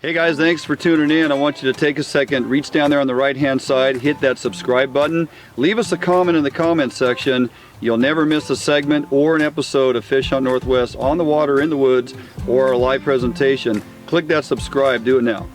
Hey guys, thanks for tuning in. I want you to take a second, reach down there on the right hand side, hit that subscribe button, leave us a comment in the comment section. You'll never miss a segment or an episode of Fish Hunt Northwest on the water, in the woods, or our live presentation. Click that subscribe, do it now.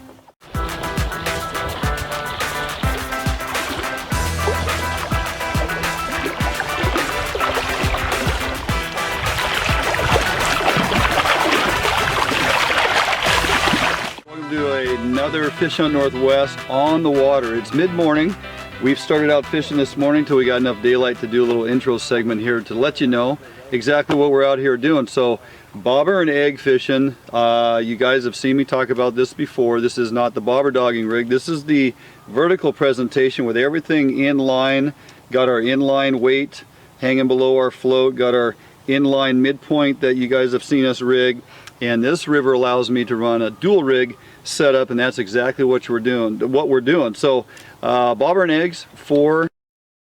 Another Fish Hunt Northwest on the water. It's mid-morning. We've started out fishing this morning till we got enough daylight to do a little intro segment here to let you know exactly what we're out here doing. So bobber and egg fishing. You guys have seen me talk about this before. This is not the bobber dogging rig. This is the vertical presentation with everything in line. Got our inline weight hanging below our float. Got our inline midpoint that you guys have seen us rig. And this river allows me to run a dual rig setup, and that's exactly what we're doing. So bobber and eggs for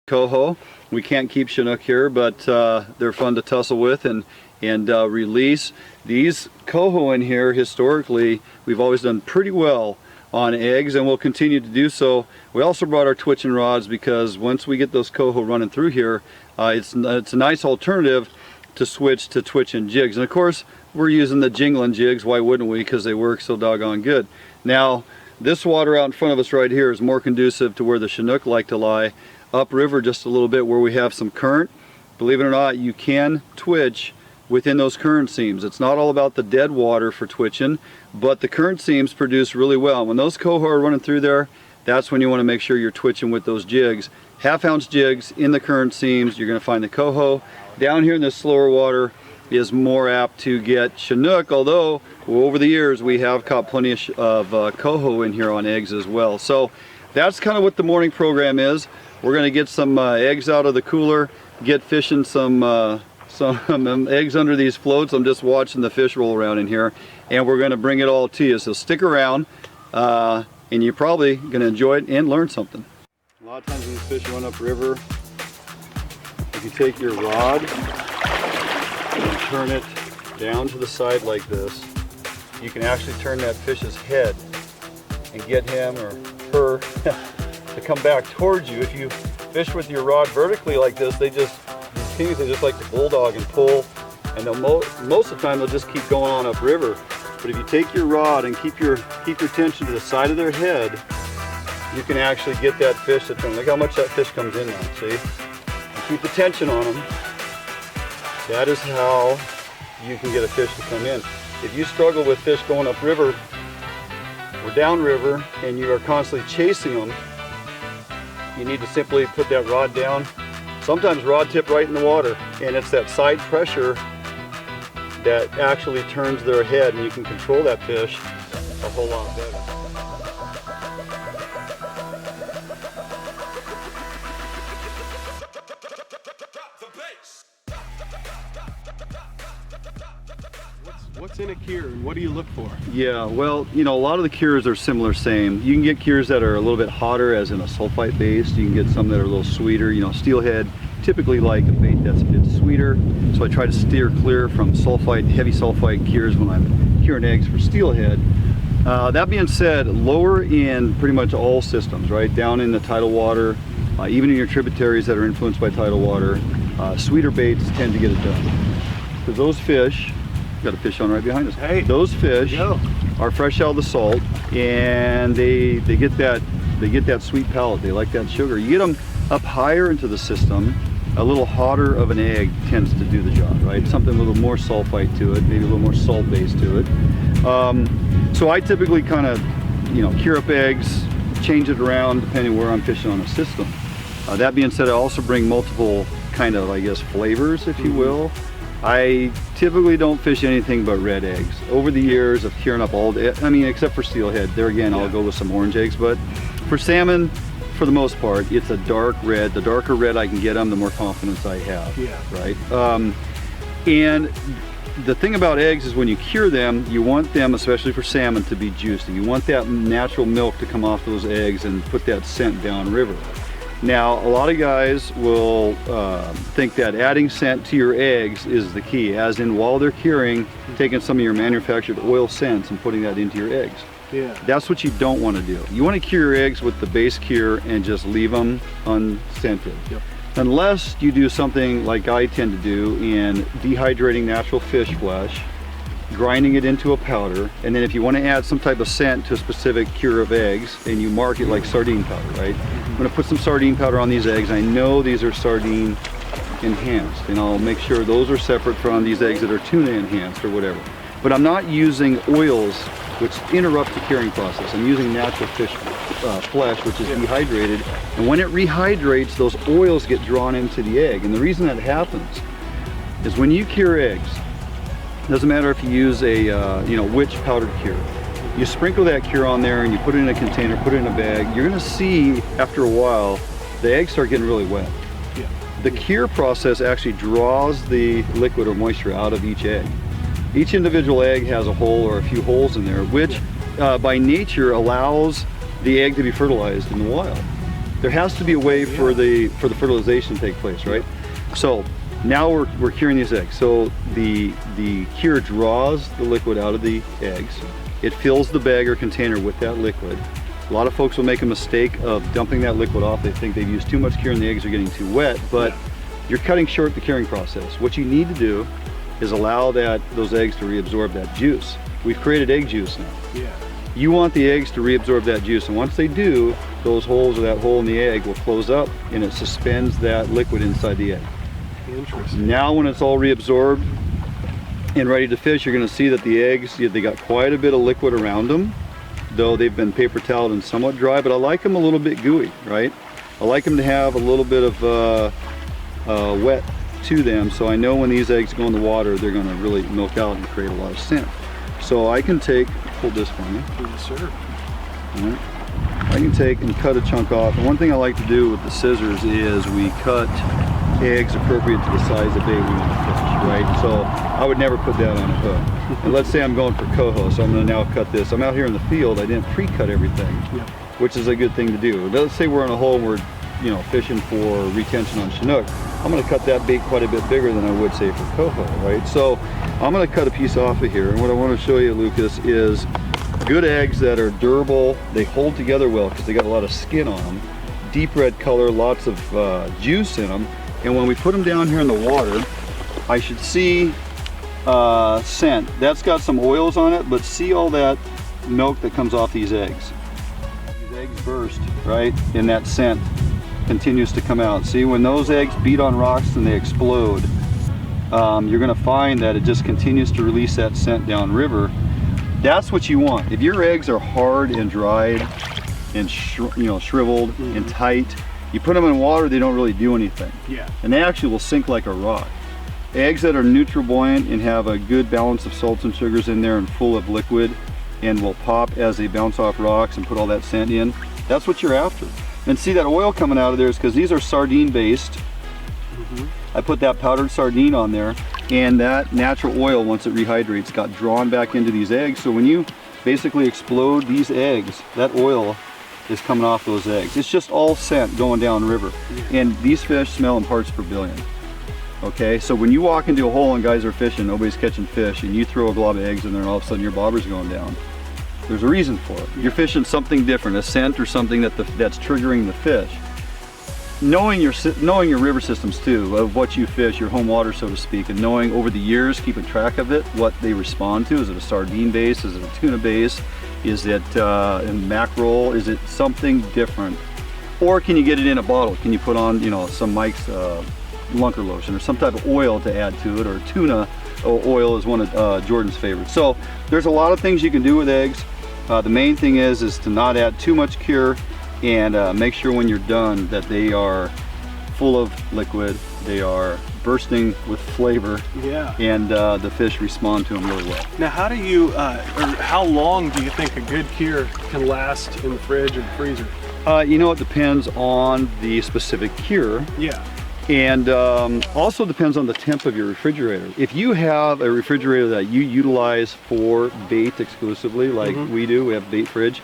coho. We can't keep Chinook here, but they're fun to tussle with and release. These coho in here, historically, we've always done pretty well on eggs, and we'll continue to do so. We also brought our twitching rods because once we get those coho running through here, it's a nice alternative to switch to twitching jigs. And of course, we're using the jingling jigs. Why wouldn't we? Because they work so doggone good. Now, this water out in front of us right here is more conducive to where the Chinook like to lie, upriver just a little bit where we have some current. Believe it or not, you can twitch within those current seams. It's not all about the dead water for twitching, but the current seams produce really well. When those coho are running through there, that's when you want to make sure you're twitching with those jigs. Half-ounce jigs in the current seams, you're going to find the coho. Down here in this slower water is more apt to get Chinook, although over the years we have caught plenty of coho in here on eggs as well. So that's kind of what the morning program is. We're going to get some eggs out of the cooler, get fishing some eggs under these floats. I'm just watching the fish roll around in here, and we're going to bring it all to you. So stick around, and you're probably going to enjoy it and learn something. A lot of times when these fish run upriver, if you take your rod and turn it down to the side like this, you can actually turn that fish's head and get him or her to come back towards you. If you fish with your rod vertically like this, these kings, they just like to bulldog and pull, and most of the time they'll just keep going on upriver. But if you take your rod and keep your tension to the side of their head, you can actually get that fish to turn. Look how much that fish comes in now, see? You keep the tension on them. That is how you can get a fish to come in. If you struggle with fish going upriver or downriver and you are constantly chasing them, you need to simply put that rod down. Sometimes rod tip right in the water, and it's that side pressure that actually turns their head, and you can control that fish a whole lot better. What's in a cure and what do you look for? Yeah, well, you know, a lot of the cures are similar, same. You can get cures that are a little bit hotter, as in a sulfite based. You can get some that are a little sweeter. You know, steelhead typically like a bait that's a bit sweeter, so I try to steer clear from sulfite, heavy sulfite cures when I'm curing eggs for steelhead. That being said, lower in pretty much all systems, right? Down in the tidal water, even in your tributaries that are influenced by tidal water, sweeter baits tend to get it done. Because those fish, got a fish on right behind us. Hey, those fish are fresh out of the salt, and they get that sweet palate. They like that sugar. You get them up higher into the system, a little hotter of an egg tends to do the job, right? Something with a little more sulfite to it, maybe a little more salt base to it. So I typically kind of, you know, cure up eggs, change it around depending where I'm fishing on a system. That being said, I also bring multiple kind of, I guess, flavors, if you will. I typically don't fish anything but red eggs. Over the years of curing up all the, I mean, except for steelhead, there again, I'll go with some orange eggs, but for salmon, for the most part, it's a dark red. The darker red I can get them, the more confidence I have, right? And the thing about eggs is when you cure them, you want them, especially for salmon, to be juicy. You want that natural milk to come off those eggs and put that scent downriver. Now, a lot of guys will think that adding scent to your eggs is the key, as in while they're curing, taking some of your manufactured oil scents and putting that into your eggs. Yeah. That's what you don't want to do. You want to cure your eggs with the base cure and just leave them unscented. Yep. Unless you do something like I tend to do in dehydrating natural fish flesh, grinding it into a powder, and then if you want to add some type of scent to a specific cure of eggs, and you mark it like sardine powder, right? I'm going to put some sardine powder on these eggs. I know these are sardine enhanced, and I'll make sure those are separate from these eggs that are tuna enhanced or whatever. But I'm not using oils which interrupt the curing process. I'm using natural fish flesh, which is dehydrated, and when it rehydrates, those oils get drawn into the egg. And the reason that happens is when you cure eggs, doesn't matter if you use a which powdered cure, you sprinkle that cure on there and you put it in a container, put it in a bag, you're going to see after a while the eggs start getting really wet. Yeah. The cure process actually draws the liquid or moisture out of each egg. Each individual egg has a hole or a few holes in there, which by nature allows the egg to be fertilized in the wild. There has to be a way for the fertilization to take place, right? So now we're curing these eggs. So the cure draws the liquid out of the eggs. It fills the bag or container with that liquid. A lot of folks will make a mistake of dumping that liquid off. They think they've used too much cure and the eggs are getting too wet, but you're cutting short the curing process. What you need to do is allow those eggs to reabsorb that juice. We've created egg juice now. Yeah. You want the eggs to reabsorb that juice, and once they do, those holes or that hole in the egg will close up and it suspends that liquid inside the egg. Interesting. Now when it's all reabsorbed and ready to fish, you're going to see that the eggs, they got quite a bit of liquid around them, though they've been paper toweled and somewhat dry, but I like them a little bit gooey, right? I like them to have a little bit of wet to them, so I know when these eggs go in the water, they're going to really milk out and create a lot of scent. So I can hold this for me. Yes, sir. All right. I can take and cut a chunk off. And one thing I like to do with the scissors is we cut eggs appropriate to the size of bait we want to fish, right? So I would never put that on a hook. And let's say I'm going for coho, so I'm going to now cut this. I'm out here in the field, I didn't pre-cut everything, which is a good thing to do. Let's say we're in a hole and we're fishing for retention on Chinook. I'm going to cut that bait quite a bit bigger than I would say for coho, right? So I'm going to cut a piece off of here, and what I want to show you, Lucas, is good eggs that are durable. They hold together well because they got a lot of skin on them, deep red color, lots of juice in them, and when we put them down here in the water, I should see scent. That's got some oils on it, but see all that milk that comes off these eggs. These eggs burst, right, and that scent continues to come out. See, when those eggs beat on rocks and they explode, you're going to find that it just continues to release that scent downriver. That's what you want. If your eggs are hard and dried and shriveled and tight, you put them in water, they don't really do anything. Yeah. And they actually will sink like a rock. Eggs that are nutrient and have a good balance of salts and sugars in there and full of liquid and will pop as they bounce off rocks and put all that scent in, that's what you're after. And see that oil coming out of there is because these are sardine based. I put that powdered sardine on there, and that natural oil, once it rehydrates, got drawn back into these eggs. So when you basically explode these eggs, that oil is coming off those eggs. It's just all scent going down river. And these fish smell in parts per billion. Okay, so when you walk into a hole and guys are fishing, nobody's catching fish, and you throw a glob of eggs in there and all of a sudden your bobber's going down, there's a reason for it. You're fishing something different, a scent or something that's triggering the fish. Knowing your river systems too, of what you fish, your home water so to speak, and knowing over the years, keeping track of it, what they respond to. Is it a sardine base? Is it a tuna base? Is it a mackerel? Is it something different? Or can you get it in a bottle? Can you put on some Mike's Lunker lotion or some type of oil to add to it, or tuna oil is one of Jordan's favorites. So there's a lot of things you can do with eggs. The main thing is to not add too much cure, and make sure when you're done that they are full of liquid, they are bursting with flavor, and the fish respond to them really well. Now how do you, or how long do you think a good cure can last in the fridge or the freezer? It depends on the specific cure. Yeah. And also depends on the temp of your refrigerator. If you have a refrigerator that you utilize for bait exclusively, like we do, we have a bait fridge,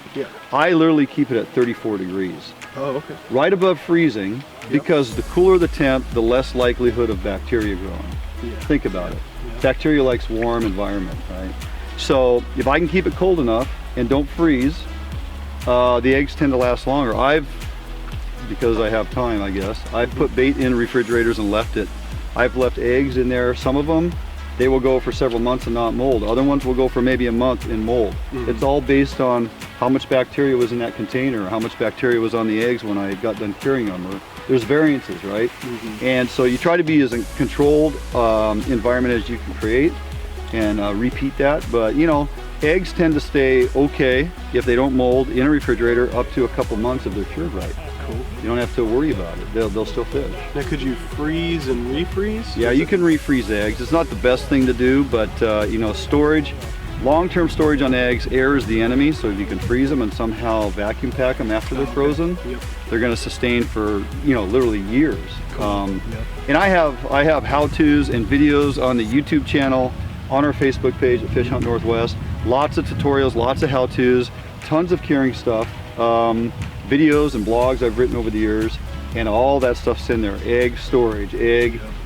I literally keep it at 34 degrees. Oh, okay. Right above freezing, because the cooler the temp, the less likelihood of bacteria growing. Think about it. Bacteria likes warm environment, right? So if I can keep it cold enough, and don't freeze, the eggs tend to last longer. Because I have time, I guess, I've put bait in refrigerators and left it. I've left eggs in there. Some of them, they will go for several months and not mold. Other ones will go for maybe a month and mold. It's all based on how much bacteria was in that container, how much bacteria was on the eggs when I got done curing them. There's variances, right? And so you try to be as a controlled environment as you can create and repeat that. But you know, eggs tend to stay okay if they don't mold in a refrigerator up to a couple months if they're cured right. Cool. You don't have to worry about it. They'll still fish. Now, could you freeze and refreeze? Yeah, you can refreeze eggs. It's not the best thing to do, but you know, storage, long-term storage on eggs, air is the enemy. So if you can freeze them and somehow vacuum pack them after they're frozen, they're going to sustain for, you know, literally years. And I have how-tos and videos on the YouTube channel, on our Facebook page at Fish Hunt Northwest. Lots of tutorials, lots of how-tos, tons of curing stuff. Videos and blogs I've written over the years, and all that stuff's in there. Egg storage,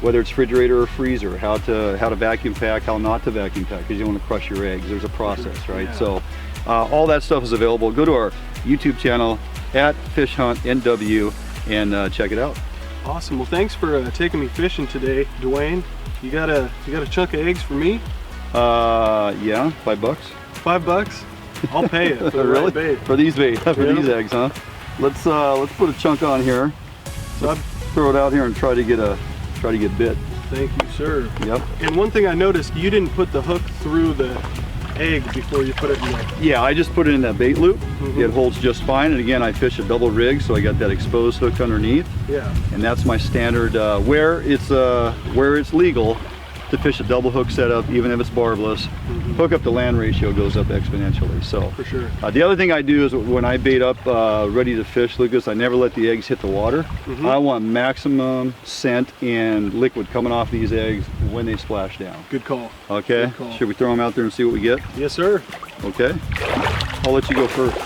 whether it's refrigerator or freezer, how to vacuum pack, how not to vacuum pack, because you don't want to crush your eggs. There's a process, right? So all that stuff is available. Go to our YouTube channel at Fish Hunt NW and check it out. Awesome. Well, thanks for taking me fishing today, Duane. You got a chunk of eggs for me? Yeah, $5. $5? I'll pay it for the really? right bait. For these bait, for these eggs, huh? Let's put a chunk on here. So throw it out here and try to get bit. Thank you, sir. Yep. And one thing I noticed, you didn't put the hook through the egg before you put it in there. Yeah, I just put it in that bait loop. It holds just fine. And again, I fish a double rig, so I got that exposed hook underneath. Yeah. And that's my standard where it's legal to fish a double hook setup, even if it's barbless. Hook up to land ratio goes up exponentially. So for sure. The other thing I do is when I bait up ready to fish, Lucas, I never let the eggs hit the water. I want maximum scent and liquid coming off these eggs when they splash down. Good call. Okay. Good call. Should we throw them out there and see what we get? Yes, sir. Okay. I'll let you go first.